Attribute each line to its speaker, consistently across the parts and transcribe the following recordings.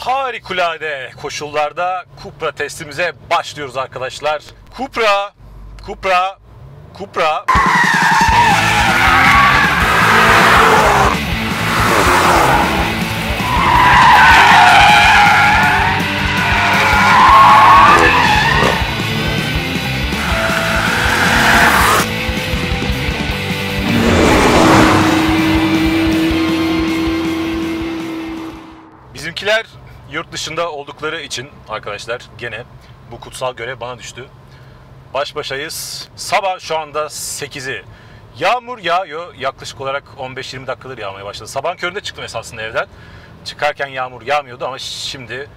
Speaker 1: Harikulade koşullarda Cupra testimize başlıyoruz arkadaşlar. Cupra. Bizimkiler yurt dışında oldukları için arkadaşlar gene bu kutsal görev bana düştü. Baş başayız. Sabah şu anda 8'i. Yağmur yağıyor. Yaklaşık olarak 15-20 dakikadır yağmaya başladı. Sabahın köründe çıktım esasında evden. Çıkarken yağmur yağmıyordu ama şimdi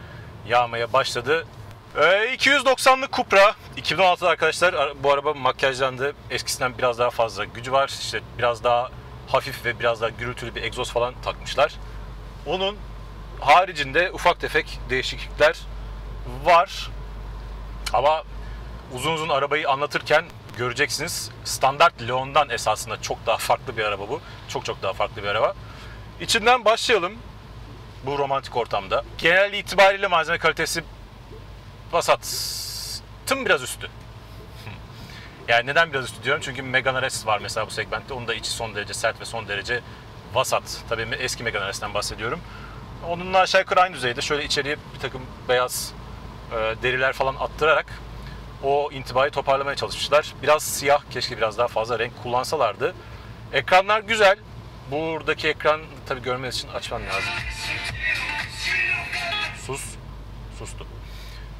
Speaker 1: yağmaya başladı. 290'lık Cupra. 2016'da arkadaşlar bu araba makyajlandı. Eskisinden biraz daha fazla gücü var. İşte biraz daha hafif ve biraz daha gürültülü bir egzoz falan takmışlar. Onun haricinde ufak tefek değişiklikler var. Ama uzun uzun arabayı anlatırken göreceksiniz. Standart Leon'dan esasında çok daha farklı bir araba bu. Çok daha farklı bir araba. İçinden başlayalım. Bu romantik ortamda. Genel itibariyle malzeme kalitesi vasat. Biraz üstü. Yani neden biraz üstü diyorum? Çünkü Megane RS var mesela bu segmentte. Onun da içi son derece sert ve son derece vasat. Tabii eski Megane RS'ten bahsediyorum. Onunla aşağı yukarı aynı düzeyde. Şöyle içeriye bir takım beyaz deriler falan attırarak o intibayı toparlamaya çalışmışlar. Biraz siyah, keşke biraz daha fazla renk kullansalardı. Ekranlar güzel. Buradaki ekran tabii görmeniz için açmam lazım. Sustu.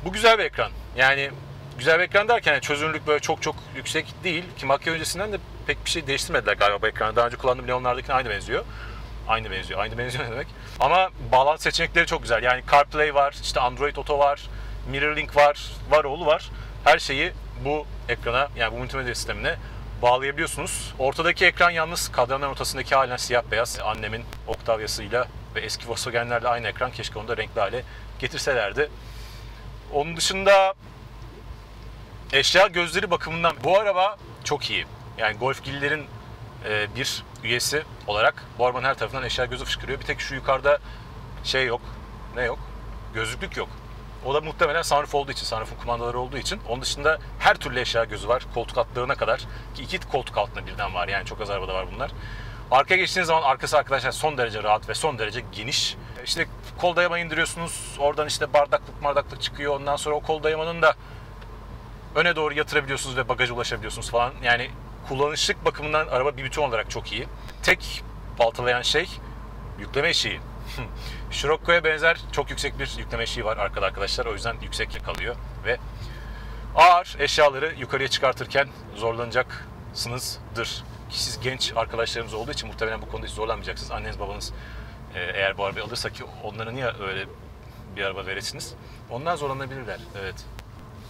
Speaker 1: Bu güzel bir ekran. Yani güzel bir ekran derken çözünürlük böyle çok yüksek değil. Ki makyaj öncesinden de pek bir şey değiştirmediler galiba bu ekranı. Daha önce kullandığım Leon'lardakine aynı benziyor. Aynı benziyor ne demek? Ama bağlantı seçenekleri çok güzel. Yani CarPlay var, işte Android Auto var, MirrorLink var oğlu var. Her şeyi bu ekrana, yani bu multimedya sistemine bağlayabiliyorsunuz. Ortadaki ekran yalnız kadranların ortasındaki halen siyah beyaz. Annemin Octavia'sıyla ve eski Volkswagen'lerle aynı ekran. Keşke onu da renkli hale getirselerdi. Onun dışında eşya gözleri bakımından bu araba çok iyi. Yani Golfgiller'in bir üyesi olarak bu arabanın her tarafından eşya gözü fışkırıyor. Bir tek şu yukarıda şey yok. Ne yok? Gözlüklük yok. O da muhtemelen sunroof olduğu için, sunroof'un kumandaları olduğu için. Onun dışında her türlü eşya gözü var. Koltuk altlarına kadar. Ki 2 koltuk altında birden var. Yani çok az arabada var bunlar. Arkaya geçtiğiniz zaman arkası arkadaşlar son derece rahat ve son derece geniş. İşte kol dayama indiriyorsunuz. Oradan işte bardaklık çıkıyor. Ondan sonra o kol dayamanın da öne doğru yatırabiliyorsunuz ve bagaja ulaşabiliyorsunuz falan. Yani kullanışlık bakımından araba bir bütün olarak çok iyi. Tek baltalayan şey yükleme eşiği. Scirocco'ya benzer çok yüksek bir yükleme eşiği var arkada arkadaşlar. O yüzden yüksek kalıyor ve ağır eşyaları yukarıya çıkartırken zorlanacaksınızdır. Ki siz genç arkadaşlarınız olduğu için muhtemelen bu konuda hiç zorlanmayacaksınız. Anneniz babanız eğer bu arabayı alırsa, ki onlara niye öyle bir araba verirsiniz? Onlar zorlanabilirler. Evet.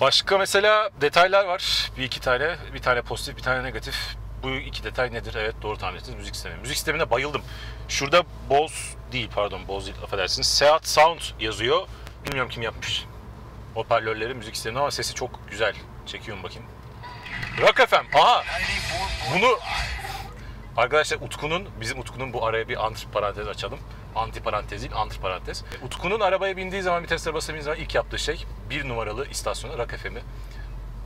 Speaker 1: Başka mesela detaylar var. Bir tane pozitif, bir tane negatif. Bu iki detay nedir? Evet, doğru tahmin ettiniz. Müzik sistemi. Müzik sistemine bayıldım. Şurada Bose değil, affedersiniz. Seat Sound yazıyor. Bilmiyorum kim yapmış hoparlörleri müzik sistemine ama sesi çok güzel. Çekiyorum bakayım. Rock FM. Aha! Bunu arkadaşlar bizim Utku'nun bu araya bir antiparantez açalım. Antiparantez değil, antiparantez. Utku'nun arabaya bindiği zaman, vitesleri basabildiği zaman ilk yaptığı şey 1 numaralı istasyonu Rock FM'i.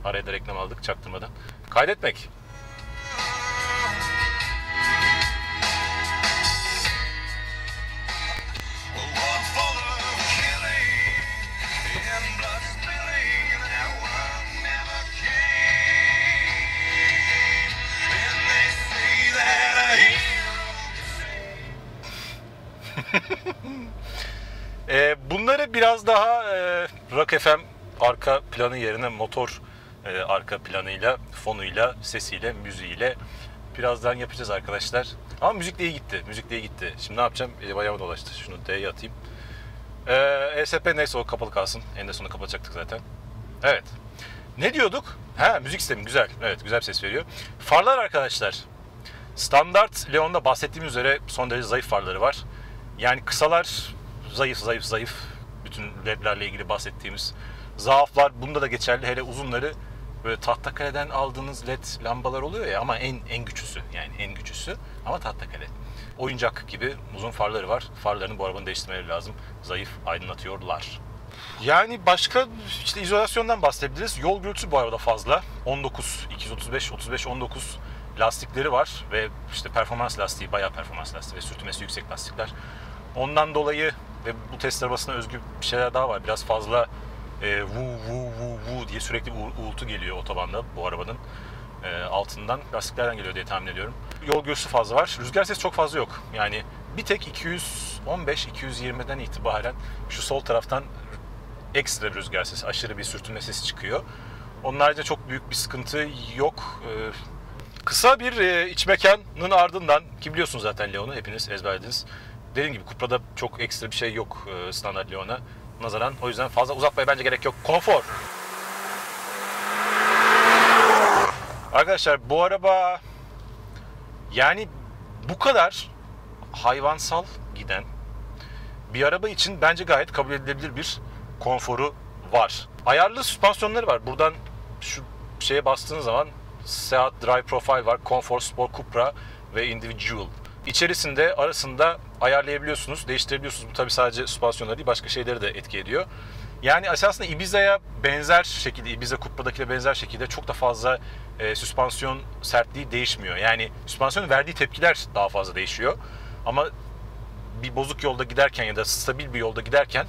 Speaker 1: Araya da reklam aldık çaktırmadan. Kaydetmek. Bunları biraz daha Rock FM arka planı yerine motor arka planıyla, fonuyla, sesiyle, müziğiyle birazdan yapacağız arkadaşlar. Ama müzik de iyi gitti. Şimdi ne yapacağım? Ayağıma dolaştı. Şunu D'ye atayım. ESP neyse o kapalı kalsın. En de sonunda kapatacaktık zaten. Evet. Ne diyorduk? Müzik sistemi güzel. Evet, güzel bir ses veriyor. Farlar arkadaşlar. Standart Leon'da bahsettiğim üzere son derece zayıf farları var. Yani kısalar zayıf. Bütün ledlerle ilgili bahsettiğimiz zaaflar bunda da geçerli. Hele uzunları böyle Tahtakale'den aldığınız led lambalar oluyor ya, ama en güçlüsü, yani en güçlüsü ama Tahtakale. oyuncak gibi uzun farları var. Farlarını bu arabanın değiştirmeleri lazım. Zayıf aydınlatıyorlar. Yani başka işte izolasyondan bahsedebiliriz. Yol gürültüsü bu arada fazla. 19, 235, 35, 19 lastikleri var ve işte performans lastiği, bayağı performans lastiği ve sürtünmesi yüksek lastikler. Ondan dolayı ve bu test arabasına özgü bir şeyler daha var. Biraz fazla vu diye sürekli uğultu geliyor otobanda bu arabanın altından. Lastiklerden geliyor diye tahmin ediyorum. Yol gürültüsü fazla var. Rüzgar sesi çok fazla yok. Yani bir tek 215-220'den itibaren şu sol taraftan ekstra bir rüzgar sesi, aşırı bir sürtünme sesi çıkıyor. Onun haricinde çok büyük bir sıkıntı yok. Kısa bir iç mekanın ardından, ki biliyorsunuz zaten Leon'u, hepiniz ezberlediniz. Dediğim gibi Cupra'da çok ekstra bir şey yok standart Leon'a nazaran. O yüzden fazla uzatmaya bence gerek yok. Konfor. Arkadaşlar bu araba yani bu kadar hayvansal giden bir araba için bence gayet kabul edilebilir bir konforu var. Ayarlı süspansiyonları var. Buradan şu şeye bastığınız zaman Seat Drive Profile var, Comfort, Sport, Cupra ve Individual. İçerisinde arasında ayarlayabiliyorsunuz, değiştirebiliyorsunuz. Bu tabii sadece süspansiyonları değil, başka şeyleri de etki ediyor. Yani esasında Ibiza'ya benzer şekilde, Ibiza Cupra'dakiyle benzer şekilde çok da fazla süspansiyon sertliği değişmiyor. Yani süspansiyonun verdiği tepkiler daha fazla değişiyor. Ama bir bozuk yolda giderken ya da stabil bir yolda giderken,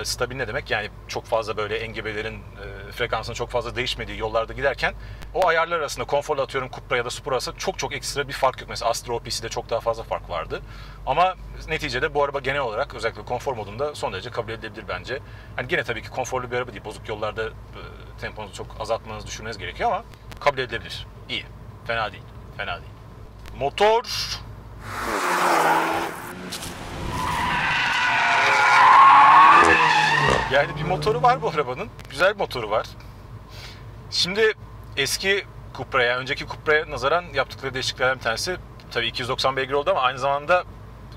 Speaker 1: stabil ne demek? Yani çok fazla böyle engebelerin frekansının çok fazla değişmediği yollarda giderken o ayarlar arasında konforla atıyorum Cupra ya da Supra arasında çok ekstra bir fark yok. Mesela Astra OPC'de çok daha fazla fark vardı. Ama neticede bu araba genel olarak özellikle konfor modunda son derece kabul edilebilir bence. Hani gene tabii ki konforlu bir araba değil. Bozuk yollarda temponuzu çok azaltmanızı düşünmeniz gerekiyor ama kabul edilebilir. İyi. Fena değil. Fena değil. Motor... Yani bir motoru var bu arabanın. Güzel bir motoru var. Şimdi eski Cupra'ya, önceki Cupra'ya nazaran yaptıkları değişikliklerden bir tanesi tabii 290 beygir oldu ama aynı zamanda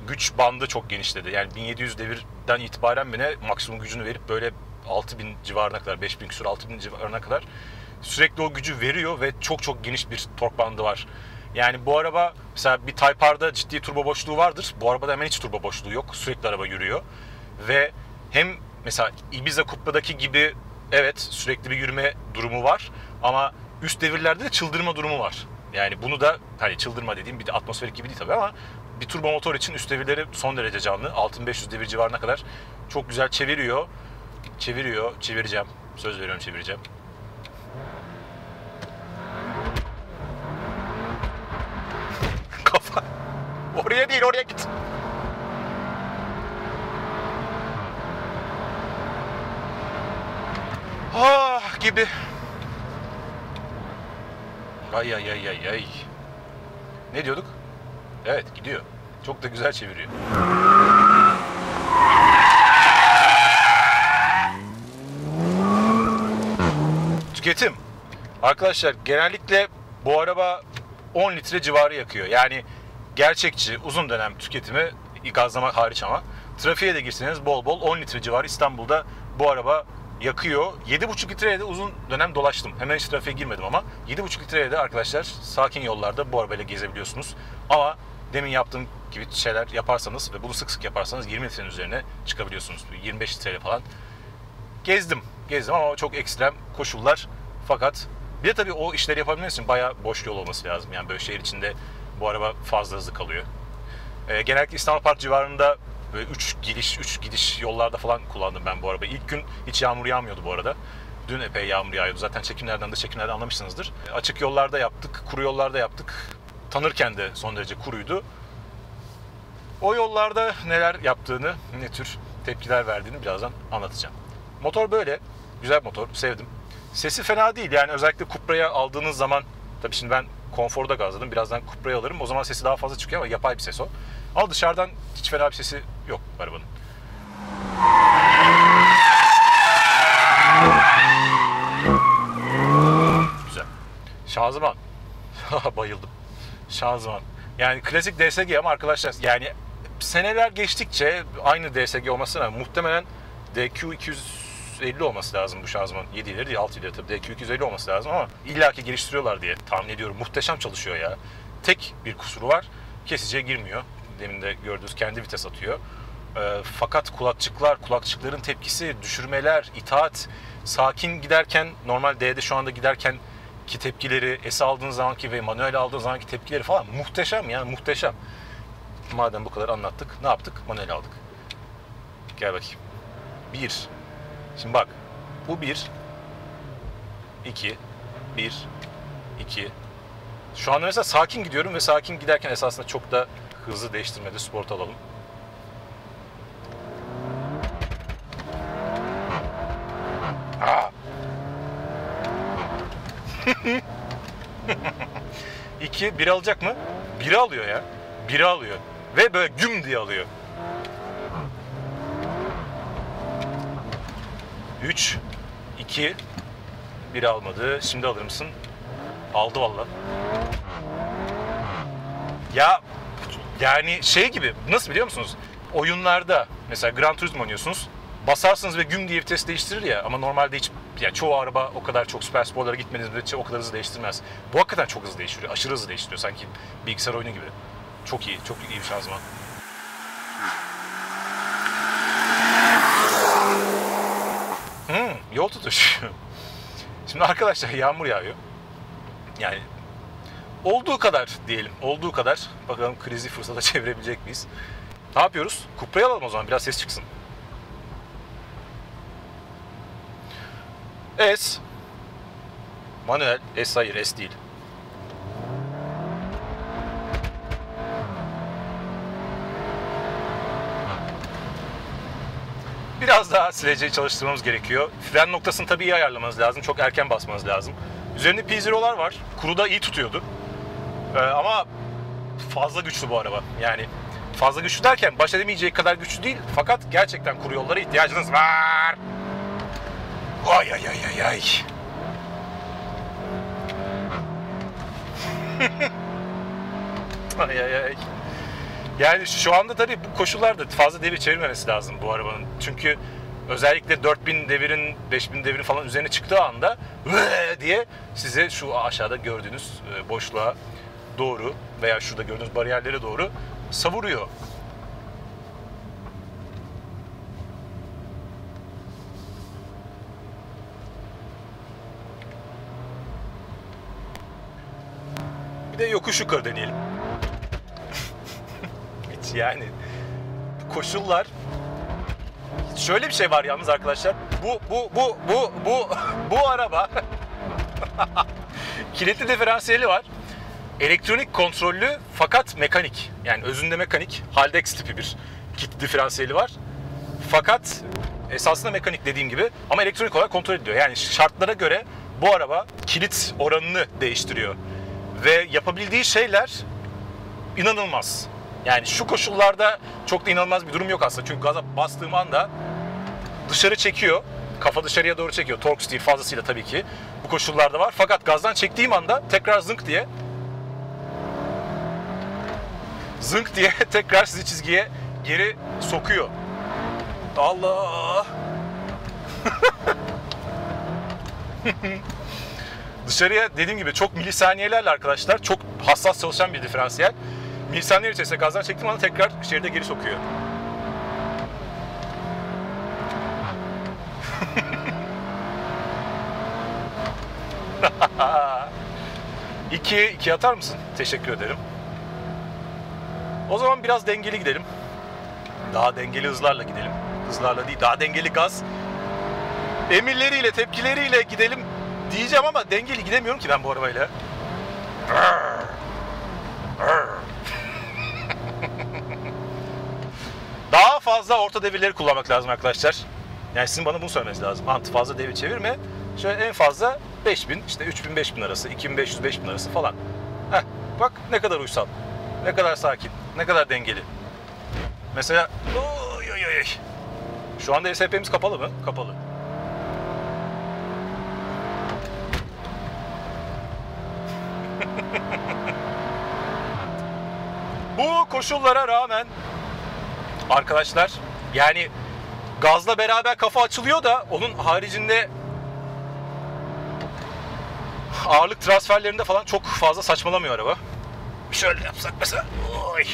Speaker 1: güç bandı çok genişledi. Yani 1700 devirden itibaren mi maksimum gücünü verip böyle 6000 civarına kadar, 5000 küsur 6000 civarına kadar sürekli o gücü veriyor ve çok geniş bir tork bandı var. Yani bu araba mesela bir Type R'da ciddi turbo boşluğu vardır. Bu arabada hemen hiç turbo boşluğu yok. Sürekli araba yürüyor. Ve hem mesela Ibiza Cupra'daki gibi evet sürekli bir yürüme durumu var ama üst devirlerde de çıldırma durumu var. Yani bunu da hani çıldırma dediğim bir de atmosferik gibi değil tabii ama bir turbo motor için üst devirleri son derece canlı. 6500 devir civarına kadar çok güzel çeviriyor. Çevireceğim. Söz veriyorum çevireceğim. Kafa. Oraya değil, oraya git. Gibi. Ay. Ne diyorduk? Evet, gidiyor. Çok da güzel çeviriyor. Tüketim. Arkadaşlar genellikle bu araba 10 litre civarı yakıyor. Yani gerçekçi uzun dönem tüketimi, gazlama hariç ama trafiğe de girseniz bol 10 litre civarı İstanbul'da bu araba yakıyor. 7,5 litreye de uzun dönem dolaştım. Hemen hiç trafiğe girmedim ama 7,5 litreye de arkadaşlar sakin yollarda bu arabayla gezebiliyorsunuz. Ama demin yaptığım gibi şeyler yaparsanız ve bunu sık yaparsanız 20 litrenin üzerine çıkabiliyorsunuz. 25 litreyle falan gezdim ama çok ekstrem koşullar. Fakat bir de tabii o işleri yapabilmeniz için bayağı boş yol olması lazım. Yani böyle şehir içinde bu araba fazla hızlı kalıyor. Genellikle İstanbul Park civarında böyle 3 gidiş yollarda falan kullandım ben bu arabayı. İlk gün hiç yağmur yağmıyordu bu arada. Dün epey yağmur yağıyordu. Zaten çekimlerden anlamışsınızdır. Açık yollarda yaptık, kuru yollarda yaptık. Tanırken de son derece kuruydu. O yollarda neler yaptığını, ne tür tepkiler verdiğini birazdan anlatacağım. Motor böyle. Güzel bir motor. Sevdim. Sesi fena değil. Yani özellikle Cupra'ya aldığınız zaman, tabii şimdi ben konforda gazladım. Birazdan Cupra'ya alırım. O zaman sesi daha fazla çıkıyor ama yapay bir ses o. Ama dışarıdan hiç fena bir sesi yok arabanın. Güzel. Şanzıman. Bayıldım. Şanzıman. Yani klasik DSG ama arkadaşlar yani seneler geçtikçe aynı DSG olmasına muhtemelen DQ250 olması lazım bu şanzıman. 7 ileri değil 6 ileri tabii DQ250 olması lazım ama illaki geliştiriyorlar diye tahmin ediyorum. Muhteşem çalışıyor ya. Tek bir kusuru var. kesiciye girmiyor. Demin de gördüğünüz kendi vites atıyor. Fakat kulakçıkların tepkisi, düşürmeler, itaat, sakin giderken, normal D'de şu anda giderken ki tepkileri, S aldığınız zamanki ve manuel aldığınız zamanki tepkileri falan muhteşem ya, muhteşem. Madem bu kadar anlattık, ne yaptık? Manuel aldık. Gel bakayım. 1. Şimdi bak, bu 1, 2, 1, 2. Şu anda mesela sakin gidiyorum ve sakin giderken esasında çok da hızlı değiştirmede sport alalım. İki, biri alacak mı? Biri alıyor ya. Biri alıyor. Ve böyle güm diye alıyor. 3, 2, biri almadı. Şimdi alır mısın? Aldı vallahi. Ya yani şey gibi, nasıl biliyor musunuz? Oyunlarda mesela Gran Turismo oynuyorsunuz. Basarsınız ve güm diye vites değiştirir ya, ama normalde hiç, ya çoğu araba o kadar çok süper sporlara gitmediğiniz müddetçe o kadar hızlı değiştirmez. Bu hakikaten çok hızlı değiştiriyor. Aşırı hızlı değiştiriyor. Sanki bilgisayar oyunu gibi. Çok iyi, çok iyi bir şanzıman. Yol tutuş. Şimdi arkadaşlar yağmur yağıyor. Yani olduğu kadar diyelim. Olduğu kadar. Bakalım krizi fırsata çevirebilecek miyiz? Ne yapıyoruz? Cupra'yı alalım o zaman. Biraz ses çıksın. S. Manuel. S hayır. S değil. Biraz daha sileceği çalıştırmamız gerekiyor. Fren noktasını tabii iyi ayarlamanız lazım. Çok erken basmanız lazım. Üzerinde P0'lar var. Kuruda iyi tutuyordu. Ama fazla güçlü bu araba. Yani fazla güçlü derken baş edemeyeceği kadar güçlü değil. Fakat gerçekten kuru yollara ihtiyacınız var. Ay ay ay ay ay. Ay ay ay. Yani şu anda tabii bu koşullarda fazla devir çevirmemesi lazım bu arabanın. Çünkü özellikle 4000 devirin, 5000 devirin falan üzerine çıktığı anda diye size şu aşağıda gördüğünüz boşluğa doğru veya şurada gördüğünüz bariyerlere doğru savuruyor. Bir de yokuş yukarı deneyelim. Hiç yani koşullar, şöyle bir şey var yalnız arkadaşlar. Bu araba kilitli diferansiyeli var. Elektronik kontrollü fakat mekanik. Yani özünde mekanik. Haldex tipi bir kilitli diferansiyeli var. Fakat esasında mekanik dediğim gibi, ama elektronik olarak kontrol ediliyor. Yani şartlara göre bu araba kilit oranını değiştiriyor. Ve yapabildiği şeyler inanılmaz. Yani şu koşullarda çok da inanılmaz bir durum yok aslında. Çünkü gaza bastığım anda dışarı çekiyor. Kafa dışarıya doğru çekiyor. Torque steel fazlasıyla tabii ki bu koşullarda var. Fakat gazdan çektiğim anda tekrar zınk diye tekrar sizi çizgiye geri sokuyor. Allah! Dışarıya dediğim gibi çok milisaniyelerle arkadaşlar, çok hassas çalışan bir diferansiyel. Milisaniyeler içerisinde gazdan çektiğim anda tekrar şeride geri sokuyor. İki atar mısın? Teşekkür ederim. O zaman biraz dengeli gidelim. Daha dengeli hızlarla gidelim. Hızlarla değil, daha dengeli gaz emirleriyle, tepkileriyle gidelim diyeceğim ama dengeli gidemiyorum ki ben bu arabayla. Daha fazla orta devirleri kullanmak lazım arkadaşlar. Yani sizin bana bunu söylemeniz lazım. Anti fazla devir çevirme. Şöyle en fazla 5000, işte 3000-5000 arası, 2500-5000 arası falan. Heh, bak ne kadar uysal, ne kadar sakin, ne kadar dengeli. Mesela oy oy oy. Şu anda SP'miz kapalı mı? Kapalı. Bu koşullara rağmen arkadaşlar, yani gazla beraber kafa açılıyor da onun haricinde ağırlık transferlerinde falan çok fazla saçmalamıyor araba. Şöyle yapsak mesela. Oy.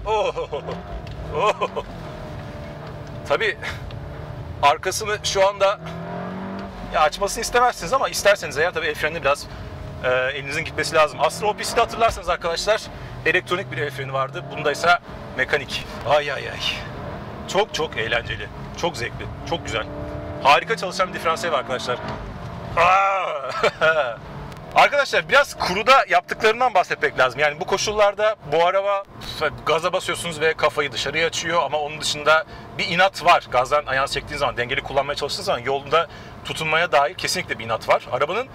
Speaker 1: Oh. Oh. Tabii arkasını şu anda ya açmasını istemezsiniz ama isterseniz eğer tabii el frenini biraz elinizin gitmesi lazım. Astra OPC'de hatırlarsanız arkadaşlar elektronik bir el freni vardı. Bunda ise mekanik. Ay ay ay. Çok çok eğlenceli. Çok zevkli. Çok güzel. Harika çalışan bir diferansiyel var arkadaşlar. Arkadaşlar biraz kuruda yaptıklarından bahsetmek lazım. Yani bu koşullarda bu araba gaza basıyorsunuz ve kafayı dışarıya açıyor ama onun dışında bir inat var. Gazdan ayağınızı çektiğiniz zaman, dengeli kullanmaya çalıştığınız zaman yolunda tutunmaya dair kesinlikle bir inat var. Arabanın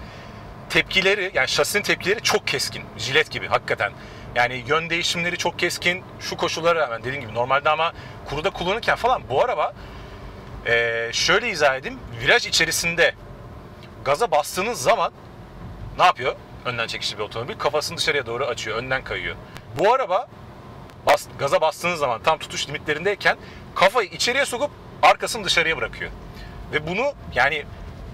Speaker 1: tepkileri, yani şasinin tepkileri çok keskin. Jilet gibi hakikaten. Yani yön değişimleri çok keskin. Şu koşullara rağmen dediğim gibi normalde ama kuruda kullanırken falan bu araba şöyle izah edeyim. Viraj içerisinde gaza bastığınız zaman ne yapıyor? Önden çekişli bir otomobil. Kafasını dışarıya doğru açıyor. Önden kayıyor. Bu araba gaza bastığınız zaman tam tutuş limitlerindeyken kafayı içeriye sokup arkasını dışarıya bırakıyor. Ve bunu yani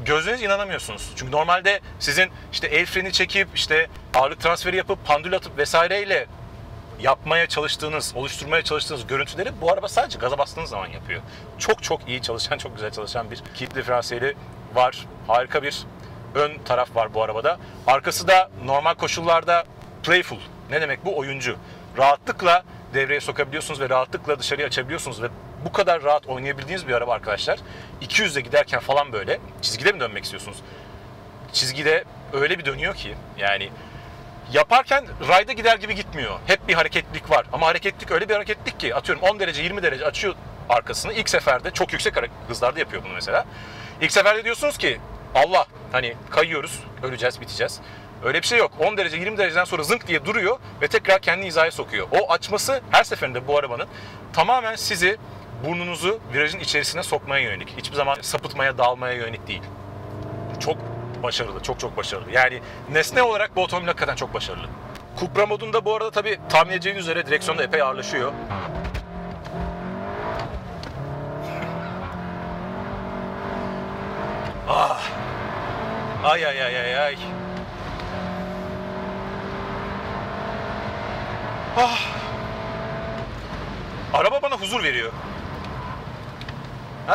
Speaker 1: gözlerinize inanamıyorsunuz. Çünkü normalde sizin işte el freni çekip işte ağırlık transferi yapıp pandül atıp vesaireyle yapmaya çalıştığınız, oluşturmaya çalıştığınız görüntüleri bu araba sadece gaza bastığınız zaman yapıyor. Çok çok iyi çalışan, çok güzel çalışan bir kilit diferansiyeli var. Harika bir ön taraf var bu arabada. Arkası da normal koşullarda playful. Ne demek bu? Oyuncu. Rahatlıkla devreye sokabiliyorsunuz ve rahatlıkla dışarıya açabiliyorsunuz ve bu kadar rahat oynayabildiğiniz bir araba arkadaşlar. 200'de giderken falan böyle çizgide mi dönmek istiyorsunuz? Çizgide öyle bir dönüyor ki yani yaparken rayda gider gibi gitmiyor. Hep bir hareketlilik var. Ama hareketlilik öyle bir hareketlilik ki atıyorum 10 derece 20 derece açıyor arkasını. İlk seferde çok yüksek hızlarda yapıyor bunu mesela. İlk seferde diyorsunuz ki Allah hani kayıyoruz, öleceğiz, biteceğiz. Öyle bir şey yok. 10 derece 20 dereceden sonra zınk diye duruyor ve tekrar kendini hizaya sokuyor. O açması her seferinde bu arabanın tamamen sizi burnunuzu virajın içerisine sokmaya yönelik. Hiçbir zaman sapıtmaya, dağılmaya yönelik değil. Çok başarılı, çok çok başarılı. Yani nesne olarak bu otomobil hakikaten çok başarılı. Cupra modunda bu arada tabii tahmin edeceğiniz üzere direksiyonda epey ağırlaşıyor. Ah! Ay ay ay ay ay. Ah! Araba bana huzur veriyor.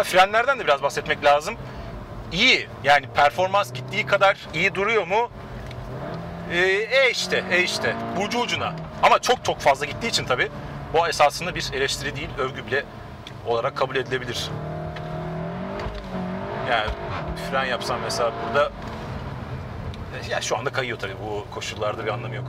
Speaker 1: Frenlerden de biraz bahsetmek lazım. İyi. Yani performans gittiği kadar iyi duruyor mu? İşte. Ucu ucuna. Ama çok çok fazla gittiği için tabii bu esasında bir eleştiri değil, övgü bile olarak kabul edilebilir. Yani fren yapsam mesela burada ya şu anda kayıyor tabii, bu koşullarda bir anlamı yok.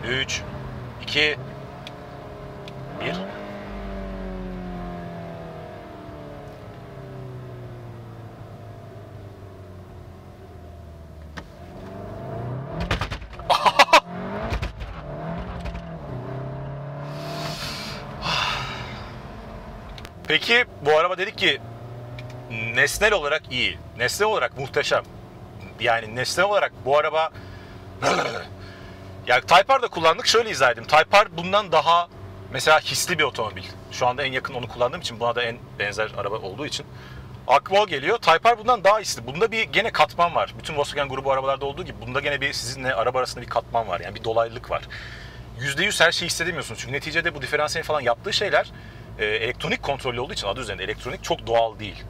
Speaker 1: Üç, 2, 1. Peki bu araba dedik ki nesnel olarak iyi, nesnel olarak muhteşem. Yani nesnel olarak bu araba yani Type R'da kullandık, şöyle izah edeyim. Type R bundan daha mesela hisli bir otomobil. Şu anda en yakın onu kullandığım için, buna da en benzer araba olduğu için aklıma o geliyor. Type R bundan daha hisli. Bunda bir gene katman var. Bütün Volkswagen grubu arabalarda olduğu gibi bunda gene bir sizinle araba arasında bir katman var. Yani bir dolaylılık var. %100 her şeyi hissedemiyorsunuz. Çünkü neticede bu diferansiyel falan yaptığı şeyler elektronik kontrollü olduğu için adı üzerinde elektronik, çok doğal değil.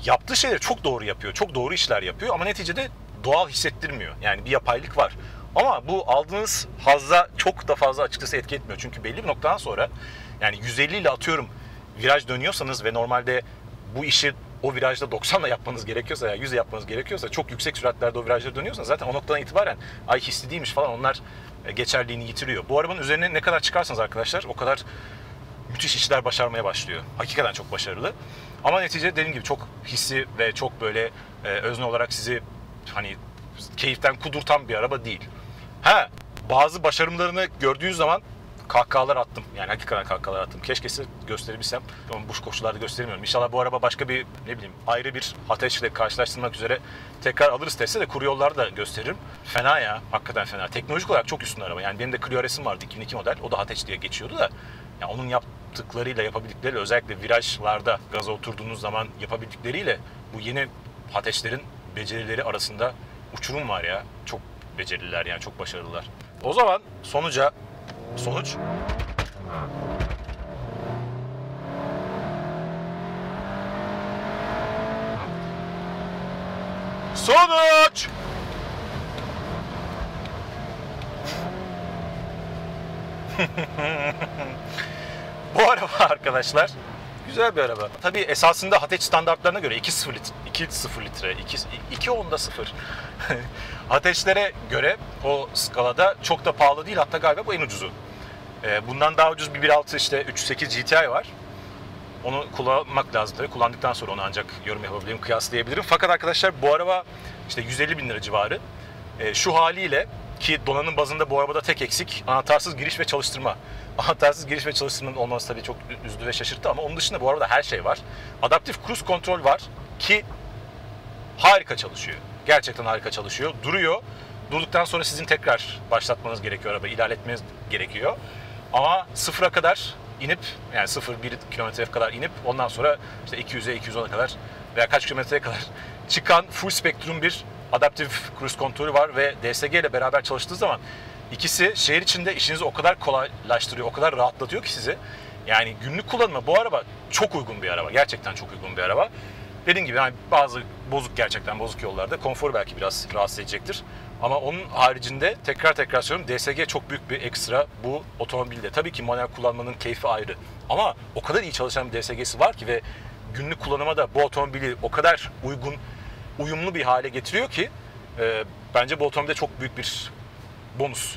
Speaker 1: Yaptığı şeyleri çok doğru yapıyor. Çok doğru işler yapıyor ama neticede doğal hissettirmiyor. Yani bir yapaylık var. Ama bu aldığınız hazza çok da fazla açıkçası etki etmiyor. Çünkü belli bir noktadan sonra yani 150 ile atıyorum viraj dönüyorsanız ve normalde bu işi o virajda 90 ile yapmanız gerekiyorsa, yani 100 yapmanız gerekiyorsa, çok yüksek süratlerde o virajlara dönüyorsanız zaten o noktadan itibaren ay hisli değilmiş falan, onlar geçerliğini yitiriyor. Bu arabanın üzerine ne kadar çıkarsanız arkadaşlar o kadar müthiş işler başarmaya başlıyor. Hakikaten çok başarılı. Ama neticede dediğim gibi çok hissi ve çok böyle özne olarak sizi hani keyiften kudurtan bir araba değil. bazı başarımlarını gördüğünüz zaman kahkahalar attım. Yani hakikaten kahkahalar attım. Keşke size gösterebilsem. Ama bu koşullarda gösteremiyorum. İnşallah bu araba başka bir, ne bileyim, ayrı bir ateşle karşılaştırmak üzere tekrar alırız teste de kuru yollarda da gösteririm. Fena ya. Hakikaten fena. Teknolojik olarak çok üstün araba. Yani benim de Clio RS'im vardı 2002 model. O da ateş diye geçiyordu da. Yani onun yaptıklarıyla, yapabildikleriyle, özellikle virajlarda gaza oturduğunuz zaman yapabildikleriyle bu yeni ateşlerin becerileri arasında uçurum var ya. Çok becerililer yani, çok başarılılar. O zaman sonuç bu araba arkadaşlar güzel bir araba. Tabii esasında Hatch standartlarına göre 2.0 litre, 2.0 Hatch'lere göre o skalada çok da pahalı değil, hatta galiba bu en ucuzu. Bundan daha ucuz bir 1.6 işte 308 GTI var. Onu kullanmak lazım tabii. Kullandıktan sonra onu ancak yorum yapabilirim, kıyaslayabilirim. Fakat arkadaşlar bu araba işte 150 bin lira civarı. Şu haliyle, ki donanım bazında bu arabada tek eksik anahtarsız giriş ve çalıştırma. Anahtarsız giriş ve çalıştırmanın olması tabii çok üzdü ve şaşırttı ama onun dışında bu arabada her şey var. Adaptif cruise kontrol var ki harika çalışıyor. Gerçekten harika çalışıyor. Duruyor. Durduktan sonra sizin tekrar başlatmanız gerekiyor arabayı, ilerletmeniz gerekiyor. Ama sıfıra kadar inip, yani 0-1 kilometreye kadar inip ondan sonra işte 200'e 210'a kadar veya kaç kilometreye kadar çıkan full spektrum bir adaptif cruise kontrolü var ve DSG ile beraber çalıştığı zaman ikisi şehir içinde işinizi o kadar kolaylaştırıyor, o kadar rahatlatıyor ki sizi. Yani günlük kullanıma bu araba çok uygun bir araba. Gerçekten çok uygun bir araba. Dediğim gibi yani bazı gerçekten bozuk yollarda konfor belki biraz rahatsız edecektir. Ama onun haricinde tekrar söylüyorum, DSG çok büyük bir ekstra bu otomobilde. Tabii ki manuel kullanmanın keyfi ayrı. Ama o kadar iyi çalışan bir DSG'si var ki ve günlük kullanıma da bu otomobili o kadar uyumlu bir hale getiriyor ki bence bu otomobilde çok büyük bir bonus.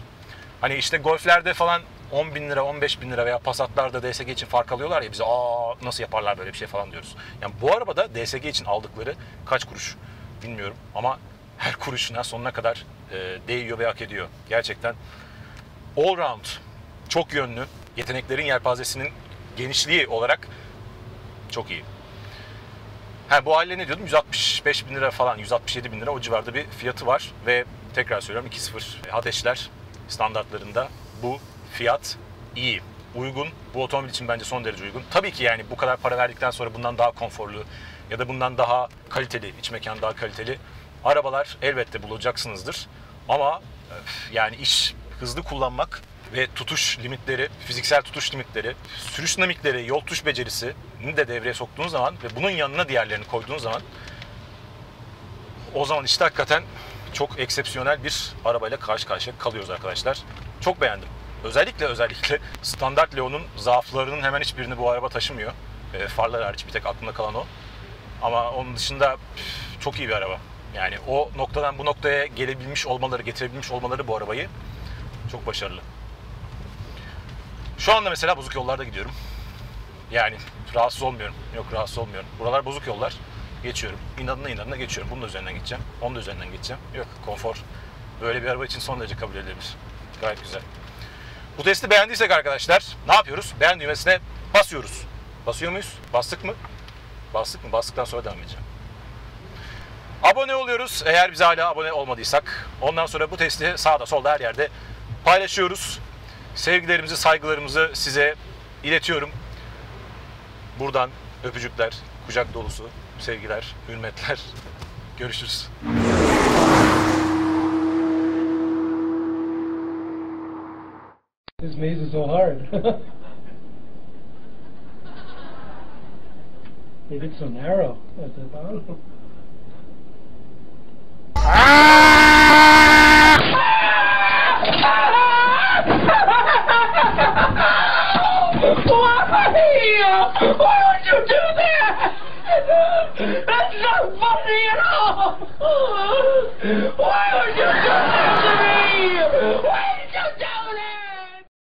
Speaker 1: Hani işte Golf'lerde falan 10 bin lira, 15 bin lira veya Passat'larda DSG için fark alıyorlar ya, bize nasıl yaparlar böyle bir şey falan diyoruz. Yani bu arabada DSG için aldıkları kaç kuruş bilmiyorum ama her kuruşuna sonuna kadar değiyor ve hak ediyor. Gerçekten all round, çok yönlü, yeteneklerin yelpazesinin genişliği olarak çok iyi. Bu haliyle ne diyordum? 165 bin lira falan, 167 bin lira o civarda bir fiyatı var ve tekrar söylüyorum 2.0 Hatch'ler standartlarında bu fiyat iyi, uygun. Bu otomobil için bence son derece uygun. Tabii ki yani bu kadar para verdikten sonra bundan daha konforlu ya da bundan daha kaliteli, iç mekan daha kaliteli arabalar elbette bulacaksınızdır. Ama yani iş hızlı kullanmak ve tutuş limitleri, fiziksel tutuş limitleri, sürüş dinamikleri, yol tuş becerisini de devreye soktuğunuz zaman ve bunun yanına diğerlerini koyduğunuz zaman o zaman işte hakikaten çok eksepsiyonel bir arabayla karşı karşıya kalıyoruz arkadaşlar. Çok beğendim. Özellikle standart Leon'un zaaflarının hemen hiçbirini bu araba taşımıyor. Farlar hariç bir tek aklımda kalan o. Ama onun dışında çok iyi bir araba. Yani o noktadan bu noktaya gelebilmiş olmaları, getirebilmiş olmaları bu arabayı çok başarılı. Şu anda mesela bozuk yollarda gidiyorum. Yani rahatsız olmuyorum. Yok, rahatsız olmuyorum. Buralar bozuk yollar. Geçiyorum. İnadına geçiyorum. Bunun da üzerinden gideceğim. Onun da üzerinden geçeceğim. Yok, konfor. Böyle bir araba için son derece kabul edilebilir. Gayet güzel. Bu testi beğendiysek arkadaşlar ne yapıyoruz? Beğen düğmesine basıyoruz. Basıyor muyuz? Bastık mı? Bastık mı? Bastıktan sonra devam edeceğim. Abone oluyoruz eğer bize hala abone olmadıysak. Ondan sonra bu testi sağda solda her yerde paylaşıyoruz. Sevgilerimizi, saygılarımızı size iletiyorum. Buradan öpücükler, kucak dolusu sevgiler, hürmetler. Görüşürüz.
Speaker 2: This maze is so hard. It's so narrow at the bottom.